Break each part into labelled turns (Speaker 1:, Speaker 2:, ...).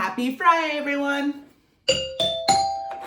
Speaker 1: Happy Friday, everyone.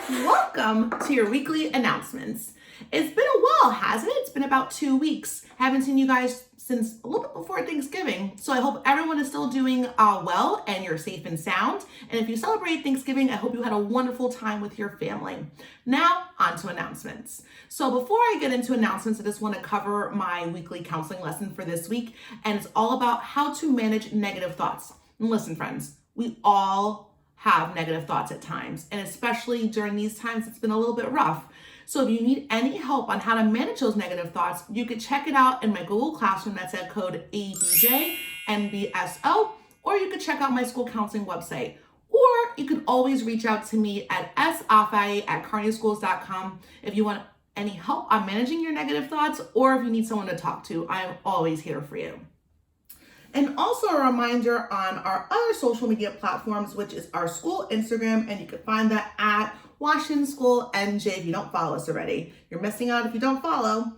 Speaker 1: Welcome to your weekly announcements. It's been a while, hasn't it? It's been about 2 weeks. Haven't seen you guys since a little bit before Thanksgiving. So I hope everyone is still doing well and you're safe and sound. And if you celebrate Thanksgiving, I hope you had a wonderful time with your family. Now, on to announcements. So before I get into announcements, I just want to cover my weekly counseling lesson for this week. And it's all about how to manage negative thoughts. And listen, friends, we all have negative thoughts at times, and especially during these times, it's been a little bit rough. So if you need any help on how to manage those negative thoughts, you could check it out in my Google Classroom. That's at code ABJNBSO, or you could check out my school counseling website. Or you can always reach out to me at safai@carneyschools.com if you want any help on managing your negative thoughts, or if you need someone to talk to. I am always here for you. And also a reminder on our other social media platforms, which is our school Instagram, and you can find that at Washington School NJ if you don't follow us already. You're missing out if you don't follow.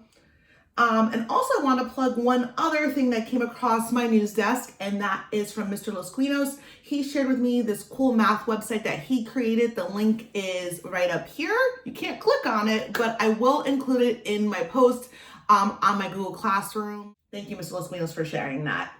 Speaker 1: And also I want to plug one other thing that came across my news desk, and that is from Mr. Los Quinos. He shared with me this cool math website that he created. The link is right up here. You can't click on it, but I will include it in my post on my Google Classroom. Thank you, Mr. Los Quinos, for sharing that.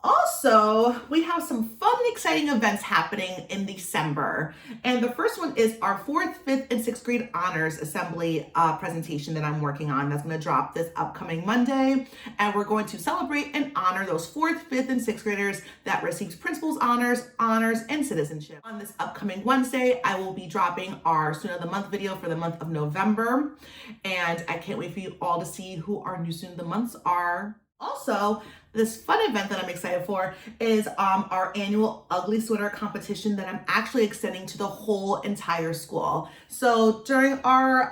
Speaker 1: Also, we have some fun and exciting events happening in December. And the first one is our 4th, 5th, and 6th grade honors assembly presentation that I'm working on. That's going to drop this upcoming Monday. And we're going to celebrate and honor those 4th, 5th, and 6th graders that received principal's honors, and citizenship. On this upcoming Wednesday, I will be dropping our Student of the Month video for the month of November. And I can't wait for you all to see who our new Student of the Months are. Also, this fun event that I'm excited for is our annual Ugly Sweater competition that I'm actually extending to the whole entire school. So during our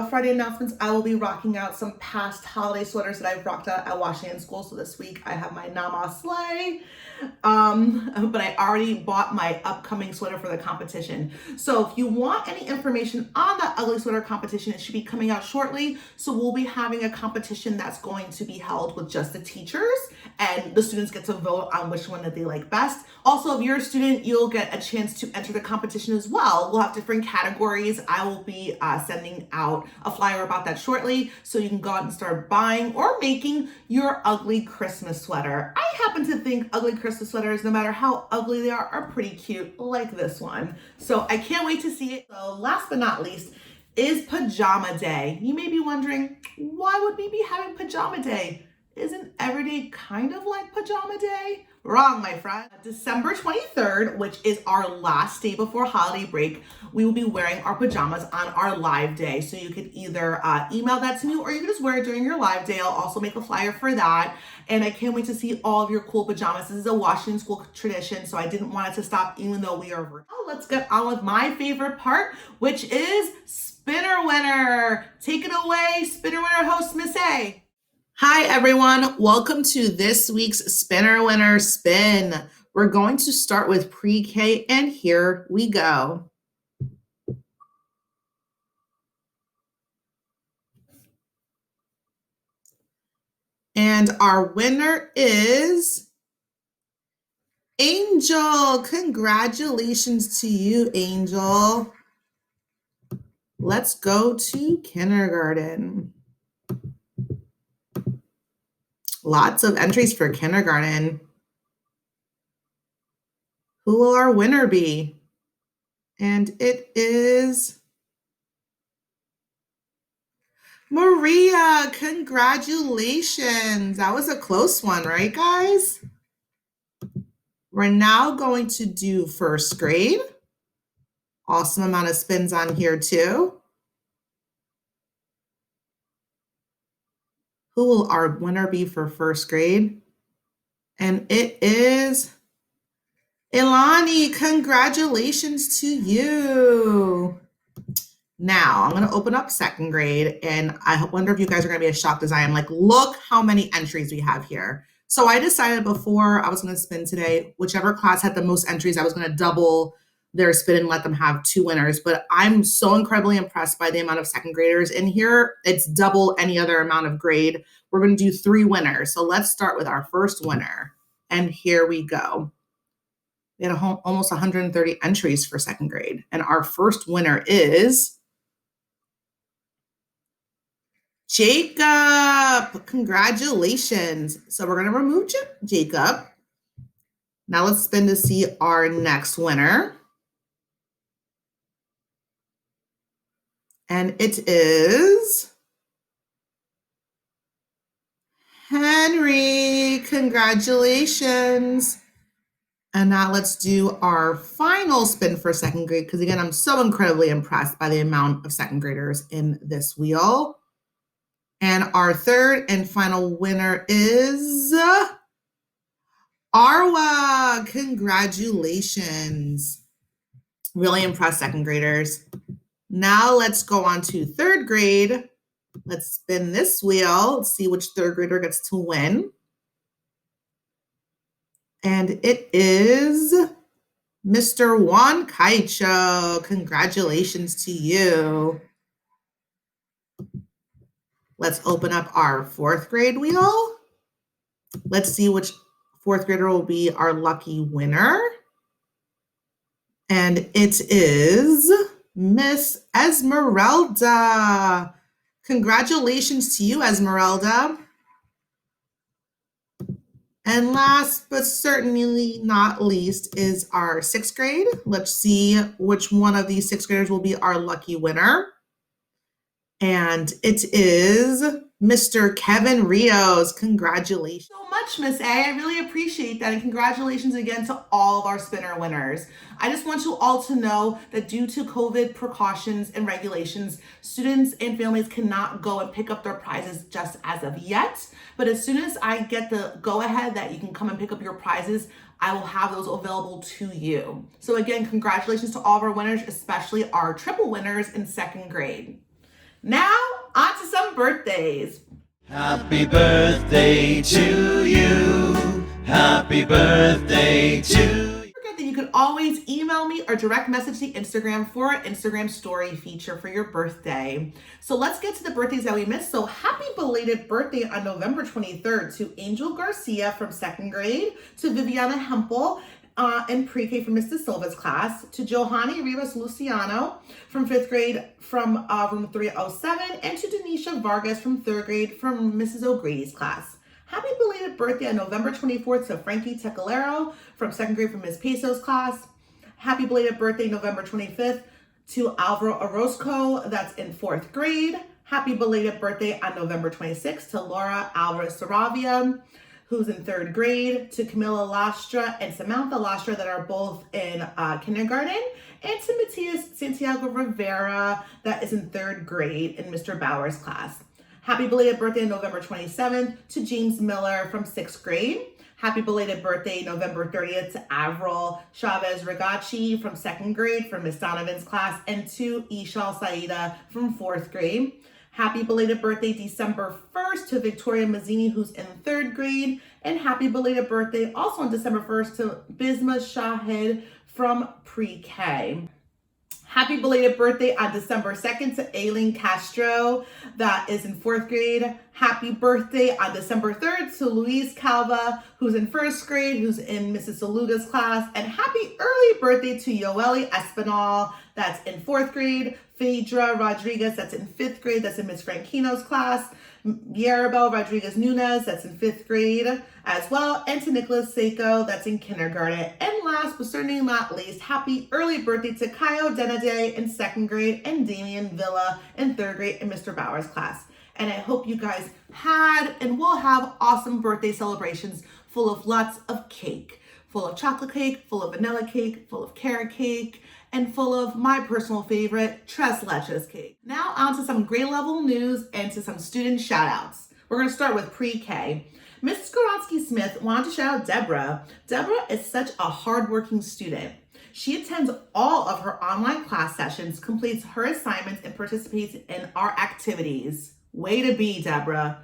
Speaker 1: Friday announcements, I will be rocking out some past holiday sweaters that I've rocked out at Washington School. So this week I have my Nama Slay, but I already bought my upcoming sweater for the competition. So if you want any information on that Ugly Sweater competition, it should be coming out shortly. So we'll be having a competition that's going to be held with just the teachers, and the students get to vote on which one that they like best. Also, if you're a student, you'll get a chance to enter the competition as well. We'll have different categories. I will be sending out a flyer about that shortly, so you can go out and start buying or making your ugly Christmas sweater. I happen to think ugly Christmas sweaters, no matter how ugly they are pretty cute, like this one. So I can't wait to see it. So last but not least is Pajama Day. You may be wondering, why would we be having Pajama Day? Isn't every day kind of like Pajama Day? Wrong, my friend. December 23rd, which is our last day before holiday break, we will be wearing our pajamas on our live day. So you could either email that to me, or you can just wear it during your live day. I'll also make a flyer for that. And I can't wait to see all of your cool pajamas. This is a Washington School tradition, so I didn't want it to stop even though we are virtual. Let's get on with my favorite part, which is Spinner Winner. Take it away, Spinner Winner host, Miss A. Hi, everyone. Welcome to this week's Spinner Winner Spin. We're going to start with pre-K, and here we go. And our winner is Angel. Congratulations to you, Angel. Let's go to kindergarten. Lots of entries for kindergarten. Who will our winner be? And it is Maria. Congratulations. That was a close one, right, guys? We're now going to do first grade. Awesome amount of spins on here too. Who will our winner be for first grade? And it is Ilani. Congratulations to you. Now I'm going to open up second grade, and I wonder if you guys are going to be as shocked as I am. Like, look how many entries we have here. So I decided before I was going to spin today, whichever class had the most entries, I was going to double their spin and let them have 2 winners. But I'm so incredibly impressed by the amount of second graders in here. It's double any other amount of grade. We're going to do 3 winners. So let's start with our first winner. And here we go. We had almost 130 entries for second grade. And our first winner is Jacob. Congratulations. So we're going to remove Jacob. Now let's spin to see our next winner. And it is Henry. Congratulations. And now let's do our final spin for second grade, because again, I'm so incredibly impressed by the amount of second graders in this wheel. And our third and final winner is Arwa. Congratulations. Really impressed second graders. Now let's go on to third grade. Let's spin this wheel. Let's see which third grader gets to win. And it is Mr. Juan Caicho. Congratulations to you. Let's open up our fourth grade wheel. Let's see which fourth grader will be our lucky winner. And it is Miss Esmeralda. Congratulations to you, Esmeralda. And last but certainly not least is our sixth grade. Let's see which one of these sixth graders will be our lucky winner. And it is Mr. Kevin Rios. Congratulations so much, Miss A. I really appreciate that. And congratulations again to all of our spinner winners. I just want you all to know that due to COVID precautions and regulations, students and families cannot go and pick up their prizes just as of yet. But as soon as I get the go-ahead that you can come and pick up your prizes, I will have those available to you. So again, congratulations to all of our winners, especially our triple winners in second grade. Now, on to some birthdays.
Speaker 2: Happy birthday to you. Happy birthday to you.
Speaker 1: Don't forget that you can always email me or direct message the Instagram for an Instagram story feature for your birthday. So let's get to the birthdays that we missed. So happy belated birthday on November 23rd to Angel Garcia from second grade, to Viviana Hempel in pre-K from Mr. Silva's class, to Johanny Rivas Luciano from fifth grade from room 307, and to Denisha Vargas from third grade from Mrs. O'Grady's class. Happy belated birthday on November 24th to Frankie Tecalero from second grade from Ms. Peso's class. Happy belated birthday November 25th to Alvaro Orozco, that's in fourth grade. Happy belated birthday on November 26th to Laura Alvarez Saravia, who's in third grade, to Camila Lastra and Samantha Lastra that are both in kindergarten, and to Matias Santiago Rivera that is in third grade in Mr. Bauer's class. Happy belated birthday November 27th to James Miller from sixth grade. Happy belated birthday November 30th to Avril Chavez Regachi from second grade from Miss Donovan's class, and to Ishal Saida from fourth grade. Happy belated birthday December 1st to Victoria Mazzini, who's in third grade. And happy belated birthday also on December 1st to Bisma Shahid from pre-K. Happy belated birthday on December 2nd to Aileen Castro, that is in fourth grade. Happy birthday on December 3rd to Luis Calva, who's in first grade, who's in Mrs. Saluga's class. And happy early birthday to Yoeli Espinal, that's in fourth grade. Phaedra Rodriguez, that's in fifth grade, that's in Miss Franquino's class. Yarabel Rodriguez Nunez, that's in fifth grade as well, and to Nicholas Seiko, that's in kindergarten. And last but certainly not least, happy early birthday to Kaio Denade in second grade, and Damian Villa in third grade in Mr. Bauer's class. And I hope you guys had and will have awesome birthday celebrations full of lots of cake, full of chocolate cake, full of vanilla cake, full of carrot cake, and full of my personal favorite, tres leches cake. Now on to some grade level news and to some student shout outs. We're gonna start with pre-K. Mrs. Skorotsky Smith wanted to shout out Deborah. Deborah is such a hardworking student. She attends all of her online class sessions, completes her assignments, and participates in our activities. Way to be, Deborah.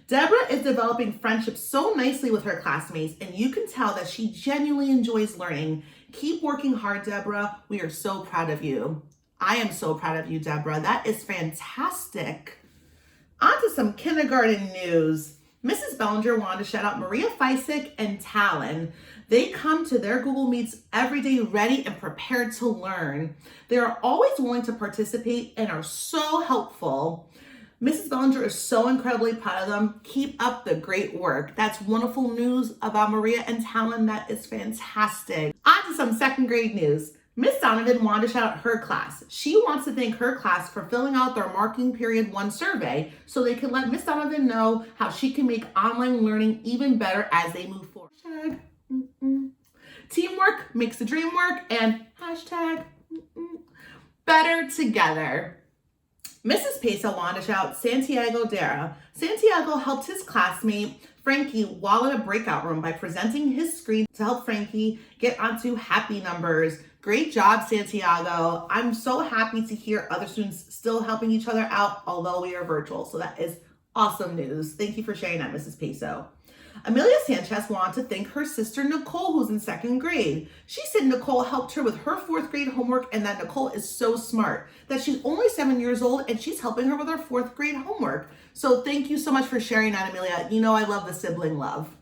Speaker 1: Deborah is developing friendships so nicely with her classmates, and you can tell that she genuinely enjoys learning. Keep working hard, Deborah. We are so proud of you. I am so proud of you, Deborah. That is fantastic. On to some kindergarten news. Mrs. Bellinger wanted to shout out Maria Feisick and Talon. They come to their Google Meets every day ready and prepared to learn. They are always willing to participate and are so helpful. Mrs. Bellinger is so incredibly proud of them. Keep up the great work. That's wonderful news about Maria and Talon. That is fantastic. On to some second grade news. Miss Donovan wanted to shout out her class. She wants to thank her class for filling out their Marking Period 1 survey so they can let Miss Donovan know how she can make online learning even better as they move forward. Hashtag, teamwork makes the dream work, and hashtag better together. Mrs. Peso wanted to shout out Santiago Dara. Santiago helped his classmate Frankie while in a breakout room by presenting his screen to help Frankie get onto happy numbers. Great job, Santiago. I'm so happy to hear other students still helping each other out, although we are virtual. So that is awesome news. Thank you for sharing that, Mrs. Peso. Amelia Sanchez wanted to thank her sister Nicole, who's in second grade. She said Nicole helped her with her fourth grade homework and that Nicole is so smart, that she's only 7 years old and she's helping her with her fourth grade homework. So thank you so much for sharing that, Amelia. You know I love the sibling love.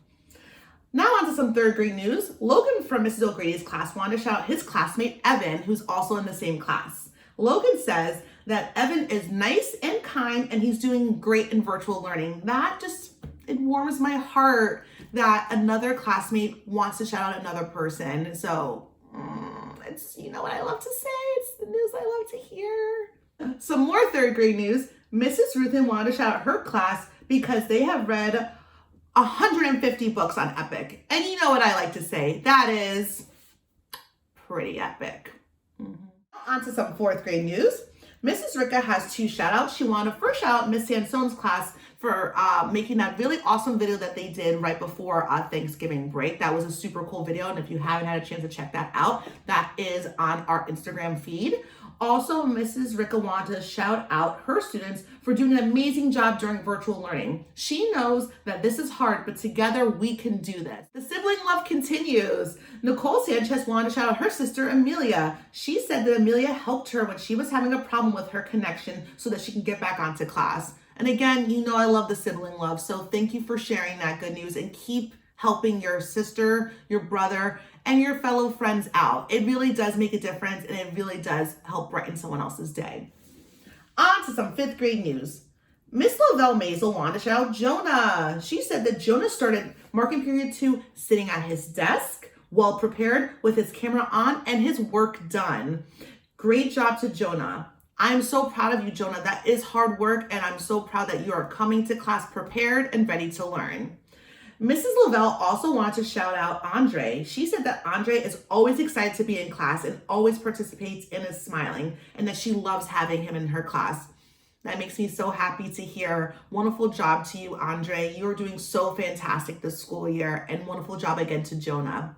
Speaker 1: Now on to some third grade news. Logan from Mrs. O'Grady's class wanted to shout out his classmate Evan, who's also in the same class. Logan says that Evan is nice and kind and he's doing great in virtual learning. It warms my heart that another classmate wants to shout out another person. So it's, you know what I love to say, it's the news I love to hear. Some more third grade news. Mrs. Ruthin wanted to shout out her class because they have read 150 books on Epic. And you know what I like to say, that is pretty epic. On to some fourth grade news. Mrs. Ricka has 2 shout outs. She wanted to first shout out Miss Sansone's class for making that really awesome video that they did right before Thanksgiving break. That was a super cool video. And if you haven't had a chance to check that out, that is on our Instagram feed. Also, Mrs. Ricka wanted to shout out her students for doing an amazing job during virtual learning. She knows that this is hard, but together we can do this. The sibling love continues. Nicole Sanchez wanted to shout out her sister, Amelia. She said that Amelia helped her when she was having a problem with her connection so that she can get back onto class. And again, you know I love the sibling love, so thank you for sharing that good news and keep helping your sister, your brother, and your fellow friends out. It really does make a difference and it really does help brighten someone else's day. On to some 5th grade news. Miss Lavelle Maisel wanted to shout out Jonah. She said that Jonah started Marking Period 2 sitting at his desk, well prepared, with his camera on and his work done. Great job to Jonah. I'm so proud of you, Jonah. That is hard work, and I'm so proud that you are coming to class prepared and ready to learn. Mrs. Lavelle also wanted to shout out Andre. She said that Andre is always excited to be in class and always participates and is smiling, and that she loves having him in her class. That makes me so happy to hear. Wonderful job to you, Andre. You're doing so fantastic this school year, and wonderful job again to Jonah.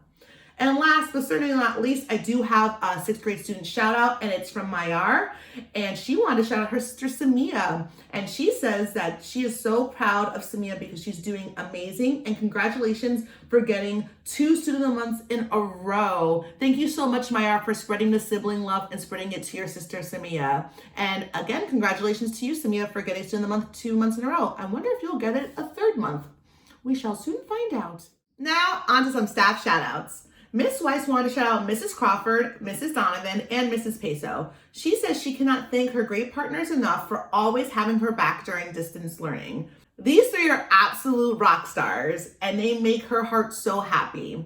Speaker 1: And last but certainly not least, I do have a 6th grade student shout out, and it's from Mayar. And she wanted to shout out her sister Samia. And she says that she is so proud of Samia because she's doing amazing. And congratulations for getting 2 Student of the Months in a row. Thank you so much, Mayar, for spreading the sibling love and spreading it to your sister Samia. And again, congratulations to you, Samia, for getting Student of the Month 2 months in a row. I wonder if you'll get it a 3rd month. We shall soon find out. Now, on to some staff shout outs. Miss Weiss wanted to shout out Mrs. Crawford, Mrs. Donovan, and Mrs. Peso. She says she cannot thank her great partners enough for always having her back during distance learning. These 3 are absolute rock stars, and they make her heart so happy.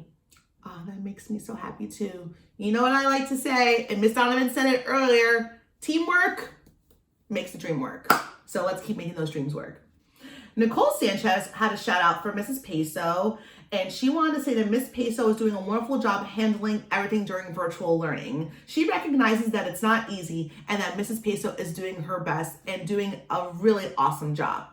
Speaker 1: Oh, that makes me so happy too. You know what I like to say, and Miss Donovan said it earlier, teamwork makes the dream work. So let's keep making those dreams work. Nicole Sanchez had a shout out for Mrs. Peso, and she wanted to say that Miss Peso is doing a wonderful job handling everything during virtual learning. She recognizes that it's not easy and that Mrs. Peso is doing her best and doing a really awesome job.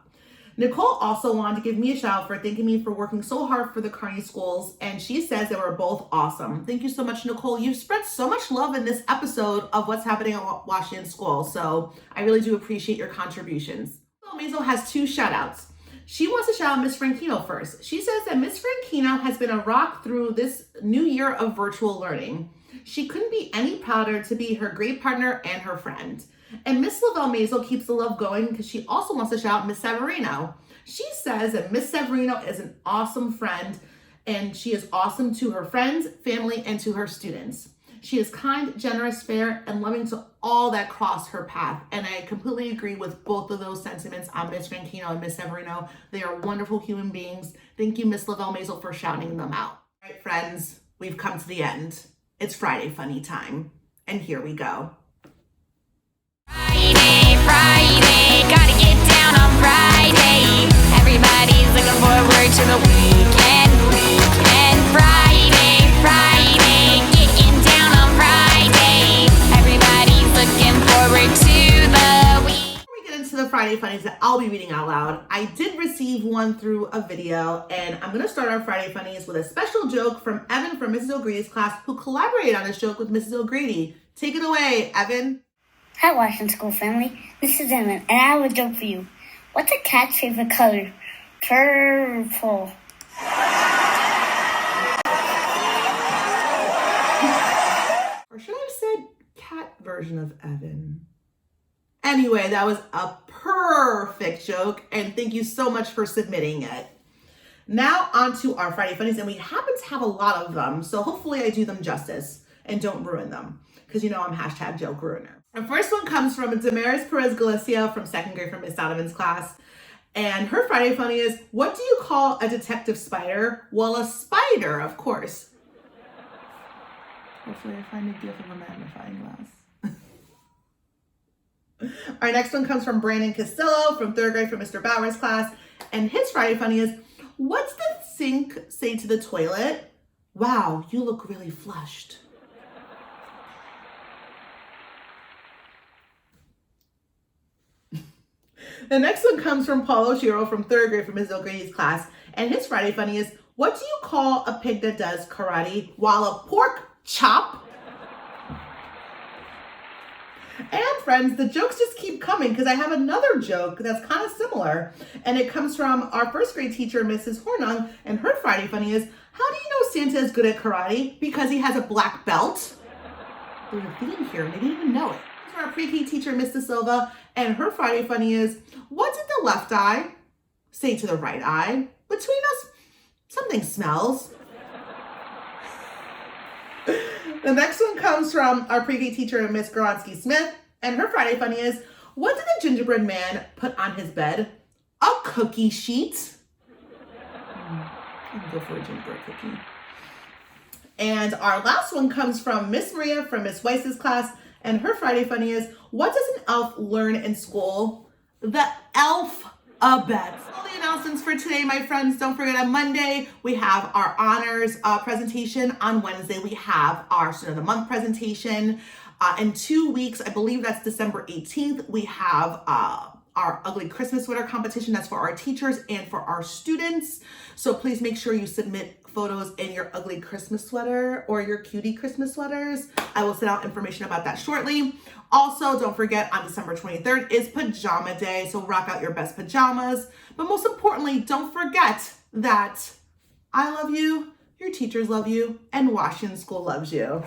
Speaker 1: Nicole also wanted to give me a shout out for thanking me for working so hard for the Kearney schools, and she says that we're both awesome. Thank you so much, Nicole. You've spread so much love in this episode of what's happening at Washington School, so I really do appreciate your contributions. Maisel has 2 shout outs. She wants to shout out Miss Franchino first. She says that Miss Franchino has been a rock through this new year of virtual learning. She couldn't be any prouder to be her great partner and her friend. And Miss Lavelle Maisel keeps the love going because she also wants to shout out Miss Severino. She says that Miss Severino is an awesome friend and she is awesome to her friends, family, and to her students. She is kind, generous, fair, and loving to all that cross her path. And I completely agree with both of those sentiments on Miss Franchino and Miss Severino. They are wonderful human beings. Thank you, Miss Lavelle Maisel, for shouting them out. All right, friends, we've come to the end. It's Friday funny time. And here we go.
Speaker 3: Friday, gotta get down on Friday. Everybody's looking forward to the weekend. Friday, getting down on Friday. Everybody's looking forward to the week.
Speaker 1: Before we get into the Friday funnies that I'll be reading out loud, I did receive one through a video, and I'm gonna start our Friday funnies with a special joke from Evan from Mrs. O'Grady's class, who collaborated on this joke with Mrs. O'Grady. Take it away, Evan.
Speaker 4: Hi, Washington School family. This is Evan, and I have a joke for you. What's a cat's favorite color? Purple.
Speaker 1: Or should I have said cat version of Evan? Anyway, that was a perfect joke, and thank you so much for submitting it. Now on to our Friday funnies, and we happen to have a lot of them, so hopefully I do them justice and don't ruin them, because you know I'm hashtag joke ruiner. Our first one comes from Damaris Perez Galicia from 2nd grade from Miss Donovan's class. And her Friday funny is, what do you call a detective spider? Well, a spider, of course. Hopefully I find a gift of a magnifying glass. Our next one comes from Brandon Castillo from 3rd grade from Mr. Bauer's class. And his Friday funny is, what's the sink say to the toilet? Wow, you look really flushed. The next one comes from Paulo Shiro from 3rd grade from Ms. O'Grady's class. And his Friday funny is, what do you call a pig that does karate while a pork chop? And friends, the jokes just keep coming because I have another joke that's kind of similar. And it comes from our 1st grade teacher, Mrs. Hornung. And her Friday funny is, how do you know Santa is good at karate? Because he has a black belt. There's a theme here, and they didn't even know it. Our pre-K teacher, Mr. Silva, and her Friday funny is, what did the left eye say to the right eye? Between us, something smells. The next one comes from our pre-K teacher, Miss Goronsky Smith, and her Friday funny is, what did the gingerbread man put on his bed? A cookie sheet. I'll go for a gingerbread cookie. And our last one comes from Miss Maria from Miss Weiss's class. And her Friday funny is, what does an elf learn in school? The alphabet. All the announcements for today, my friends. Don't forget, on Monday, we have our honors presentation. On Wednesday, we have our Student of the Month presentation. In 2 weeks, I believe that's December 18th, we have our ugly Christmas sweater competition. That's for our teachers and for our students. So please make sure you submit photos in your ugly Christmas sweater or your cutie Christmas sweaters. I will send out information about that shortly. Also, don't forget, on December 23rd is Pajama Day, so rock out your best pajamas. But most importantly, don't forget that I love you, your teachers love you, and Washington School loves you.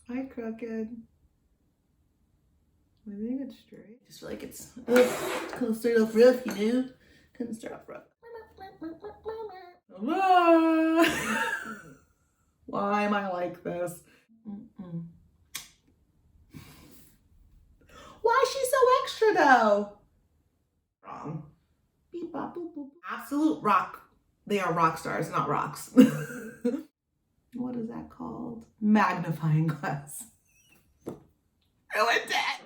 Speaker 1: Hi, Crooked. I think it's straight. Just feel like it's gonna start off rough, you know? Gonna start off rough. Why am I like this? Why is she so extra though? Wrong. Beep, bop, boop, boop. Absolute rock. They are rock stars, not rocks. What is that called? Magnifying glass. Ruined it.